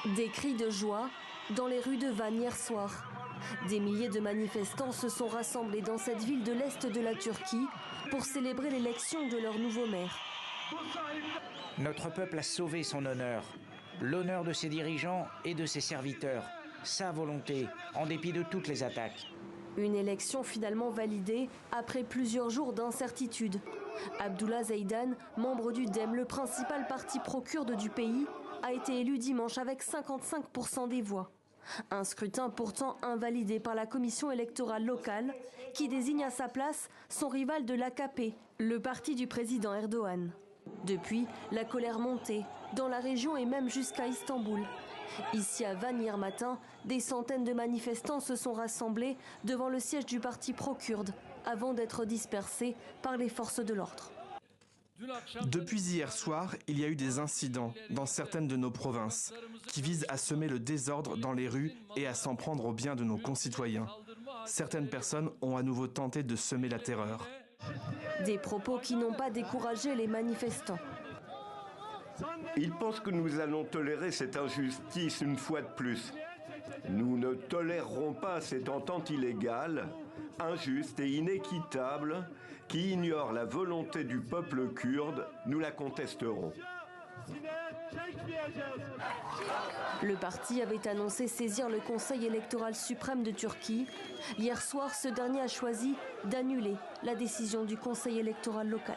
Des cris de joie dans les rues de Van hier soir. Des milliers de manifestants se sont rassemblés dans cette ville de l'Est de la Turquie pour célébrer l'élection de leur nouveau maire. Notre peuple a sauvé son honneur, l'honneur de ses dirigeants et de ses serviteurs, sa volonté, en dépit de toutes les attaques. Une élection finalement validée après plusieurs jours d'incertitude. Abdullah Zeidan, membre du DEM, le principal parti pro-kurde du pays, a été élu dimanche avec 55% des voix. Un scrutin pourtant invalidé par la commission électorale locale qui désigne à sa place son rival de l'AKP, le parti du président Erdogan. Depuis, la colère montait dans la région et même jusqu'à Istanbul. Ici à Van hier matin, des centaines de manifestants se sont rassemblés devant le siège du parti pro-kurde avant d'être dispersés par les forces de l'ordre. Depuis hier soir, il y a eu des incidents dans certaines de nos provinces qui visent à semer le désordre dans les rues et à s'en prendre aux biens de nos concitoyens. Certaines personnes ont à nouveau tenté de semer la terreur. Des propos qui n'ont pas découragé les manifestants. Ils pensent que nous allons tolérer cette injustice une fois de plus. Nous ne tolérerons pas cette entente illégale, injuste et inéquitable qui ignore la volonté du peuple kurde. Nous la contesterons. Le parti avait annoncé saisir le Conseil électoral suprême de Turquie. Hier soir, ce dernier a choisi d'annuler la décision du Conseil électoral local.